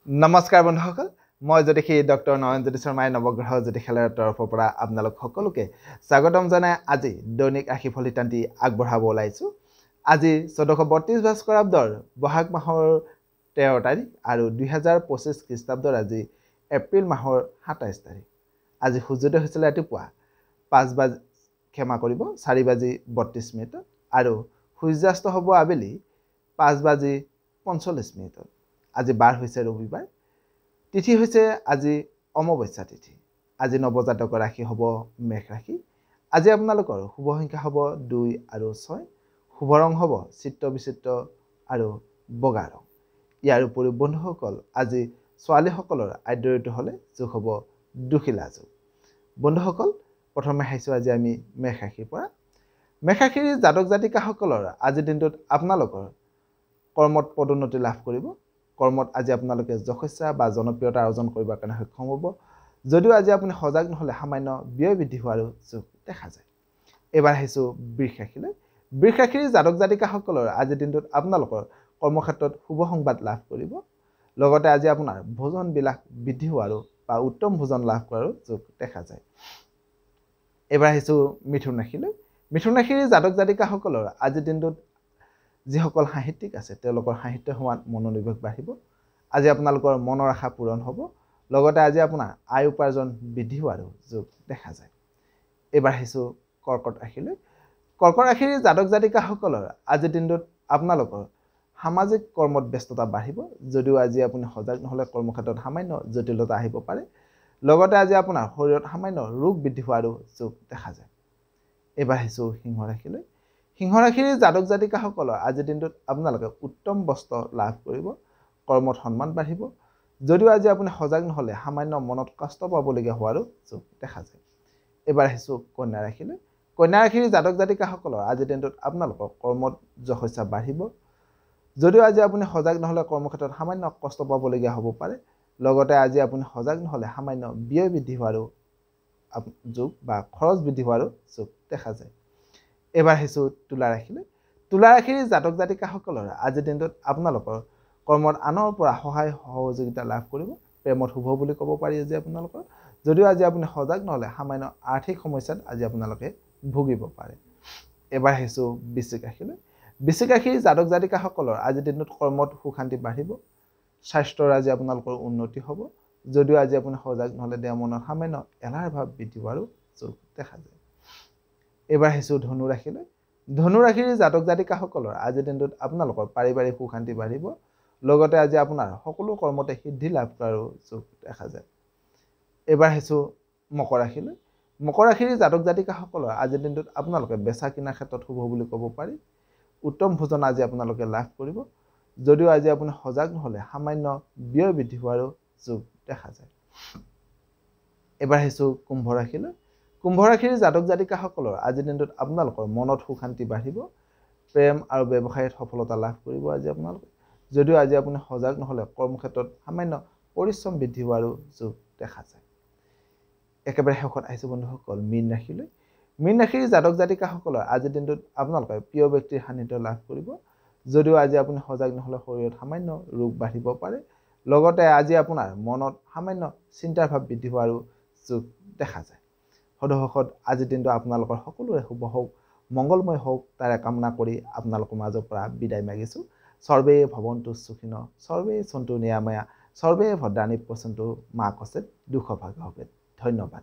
নমস্কাৰ বন্ধুসকল মই জ্যোতিষী ডক্টৰ নয়নজ্যোতি শৰ্মাই নৱগ্ৰহ জ্যোতিষালয়ৰ তৰফৰ পৰা আপোনালোক সকলোকে স্বাগতম জনাই আজি দৈনিক ৰাশিফল সিদ্ধান্তি আগবঢ়াব ওলাইছো। আজি 1432 ভাস্কৰাব্দৰ বহাগ মাহৰ 13 তাৰিখ আৰু 2025 খ্ৰীষ্টাব্দৰ আজি এপ্ৰিল মাহৰ 27 তাৰিখ। আজি সূৰ্যোদয় হৈছিল ৰাতিপুৱা 4:32 আৰু সূৰ্যাস্ত হ'ব আবেলি 5:45। আজি বাৰ হৈছে ৰবিবাৰ, তিথি হৈছে আজি অমাৱস্যা তিথি। আজি নৱজাতকৰ ৰাশি হ'ব মেষ ৰাশি। আজি আপোনালোকৰ শুভ সংখ্যা হ'ব 2 আৰু 6, শুভ ৰং হ'ব চিত্ৰ বিচিত্ৰ আৰু বগা ৰং। ইয়াৰ উপৰিও বন্ধুসকল আজি ছোৱালীসকলৰ আদ্য ঋতু হ'লে যোগ হ'ব দুখিলা যোগ। বন্ধুসকল প্ৰথমে আহিছোঁ আজি আমি মেষ ৰাশিৰ পৰা। মেষ ৰাশিৰ জাতক জাতিকাসকলৰ আজিৰ দিনটোত আপোনালোকৰ কৰ্মত পদোন্নতি লাভ কৰিব। কৰ্মত আজি আপোনালোকে যশস্যা বা জনপ্ৰিয়তা অৰ্জন কৰিবৰ কাৰণে সক্ষম হ'ব। যদিও আজি আপুনি সজাগ নহ'লে সামান্য ব্যয় বৃদ্ধি হোৱাৰো যোগ দেখা যায়। এবাৰ আহিছোঁ বৃষ ৰাশিলৈ। বৃষ ৰাশিৰ জাতক জাতিকাসকলৰ আজিৰ দিনটোত আপোনালোকৰ কৰ্মক্ষেত্ৰত শুভ সংবাদ লাভ কৰিব। লগতে আজি আপোনাৰ ভোজন বিলাস বৃদ্ধি হোৱাৰো বা উত্তম ভোজন লাভ কৰাৰো যোগ দেখা যায়। এবাৰ আহিছোঁ মিথুন ৰাশিলৈ। মিথুন ৰাশিৰ জাতক জাতিকাসকলৰ আজিৰ দিনটোত যিসকল সাহিত্যিক আছে তেওঁলোকৰ সাহিত্য হোৱাত মনোনিৱেশ বাঢ়িব। আজি আপোনালোকৰ মনৰ আশা পূৰণ হ'ব। লগতে আজি আপোনাৰ আয় উপাৰ্জন বৃদ্ধি হোৱাৰো যোগ দেখা যায়। এইবাৰ আহিছোঁ কৰ্কট ৰাশিলৈ। কৰ্কট ৰাশিৰ জাতক জাতিকাসকলৰ আজিৰ দিনটোত আপোনালোকৰ সামাজিক কৰ্মত ব্যস্ততা বাঢ়িব। যদিও আজি আপুনি সজাগ নহ'লে কৰ্মক্ষেত্ৰত সামান্য জটিলতা আহিব পাৰে। লগতে আজি আপোনাৰ শৰীৰত সামান্য ৰোগ বৃদ্ধি হোৱাৰো যোগ দেখা যায়। এইবাৰ আহিছোঁ সিংহ ৰাশিলৈ। সিংহ ৰাশিৰ জাতক জাতিকাসকলৰ আজিৰ দিনটোত আপোনালোকে উত্তম বস্ত্ৰ লাভ কৰিব। কৰ্মত সন্মান বাঢ়িব। যদিও আজি আপুনি সজাগ নহ'লে সামান্য মনত কষ্ট পাবলগীয়া হোৱাৰো যোগ দেখা যায়। এইবাৰ আহিছোঁ কন্যা ৰাশিলৈ। কন্যা ৰাশিৰ জাতক জাতিকাসকলৰ আজিৰ দিনটোত আপোনালোকৰ কৰ্মত যশস্যা বাঢ়িব। যদিও আজি আপুনি সজাগ নহ'লে কৰ্মক্ষেত্ৰত সামান্য কষ্ট পাবলগীয়া হ'ব পাৰে। লগতে আজি আপুনি সজাগ নহ'লে সামান্য ব্যয় বৃদ্ধি হোৱাৰো যোগ বা খৰচ বৃদ্ধি হোৱাৰো যোগ দেখা যায়। এইবাৰ আহিছোঁ তুলা ৰাশিলৈ। তুলা ৰাশিৰ জাতক জাতিকাসকলৰ আজিৰ দিনটোত আপোনালোকৰ কৰ্মত আনৰ পৰা সহায় সহযোগিতা লাভ কৰিব। প্ৰেমত শুভ বুলি ক'ব পাৰি আজি আপোনালোকৰ। যদিও আজি আপুনি সজাগ নহ'লে সামান্য আৰ্থিক সমস্যাত আজি আপোনালোকে ভুগিব পাৰে। এবাৰ আহিছোঁ বৃশ্চিক ৰাশিলৈ। বৃশ্চিক ৰাশিৰ জাতক জাতিকাসকলৰ আজিৰ দিনটোত কৰ্মত সুখ শান্তি বাঢ়িব। স্বাস্থ্যৰ আজি আপোনালোকৰ উন্নতি হ'ব। যদিও আজি আপুনি সজাগ নহ'লে দেহ মনত সামান্য এলাহৰ ভাৱ বৃদ্ধি হোৱাৰো যোগ দেখা যায়। এইবাৰ আহিছোঁ ধনু ৰাশিলৈ। ধনু ৰাশিৰ জাতক জাতিকাসকলৰ আজিৰ দিনটোত আপোনালোকৰ পাৰিবাৰিক সুখ শান্তি বাঢ়িব। লগতে আজি আপোনাৰ সকলো কৰ্মতে সিদ্ধি লাভ কৰাৰো যোগ দেখা যায়। এইবাৰ আহিছোঁ মকৰ ৰাশিলৈ। মকৰ ৰাশিৰ জাতক জাতিকাসকলৰ আজিৰ দিনটোত আপোনালোকে বেচা কিনাৰ ক্ষেত্ৰত শুভ বুলি ক'ব পাৰি। উত্তম ভোজন আজি আপোনালোকে লাভ কৰিব। যদিও আজি আপুনি সজাগ নহ'লে সামান্য ব্যয় বৃদ্ধি হোৱাৰো যোগ দেখা যায়। এইবাৰ আহিছোঁ কুম্ভ ৰাশিলৈ। কুম্ভ ৰাশিৰ জাতক জাতিকাসকলৰ আজিৰ দিনটোত আপোনালোকৰ মনত সুখ শান্তি বাঢ়িব। প্ৰেম আৰু ব্যৱসায়ত সফলতা লাভ কৰিব আজি আপোনালোকে। যদিও আজি আপুনি সজাগ নহ'লে কৰ্মক্ষেত্ৰত সামান্য পৰিশ্ৰম বৃদ্ধি হোৱাৰো যোগ দেখা যায়। একেবাৰে শেষত আহিছোঁ বন্ধুসকল মীন ৰাশিলৈ। মীন ৰাশিৰ জাতক জাতিকাসকলৰ আজিৰ দিনটোত আপোনালোকে প্ৰিয় ব্যক্তিৰ সান্নিধ্য লাভ কৰিব। যদিও আজি আপুনি সজাগ নহ'লে শৰীৰত সামান্য ৰোগ বাঢ়িব পাৰে। লগতে আজি আপোনাৰ মনত সামান্য চিন্তাৰ ভাৱ বৃদ্ধি হোৱাৰো যোগ দেখা যায়। সদুসকল আজিৰ দিনটো আপোনালোকৰ সকলোৰে শুভ হওক, মংগলময় হওক তাৰে কামনা কৰি আপোনালোকৰ মাজৰ পৰা বিদায় মাগিছোঁ। সৰ্বে ভৱন্তু সুখিনঃ, সৰ্বে সন্তু নিৰাময়া, সৰ্বে ভদ্ৰাণি পশ্যন্তু মা কশ্চিৎ দুঃখভাগ্ ভৱেৎ। ধন্যবাদ।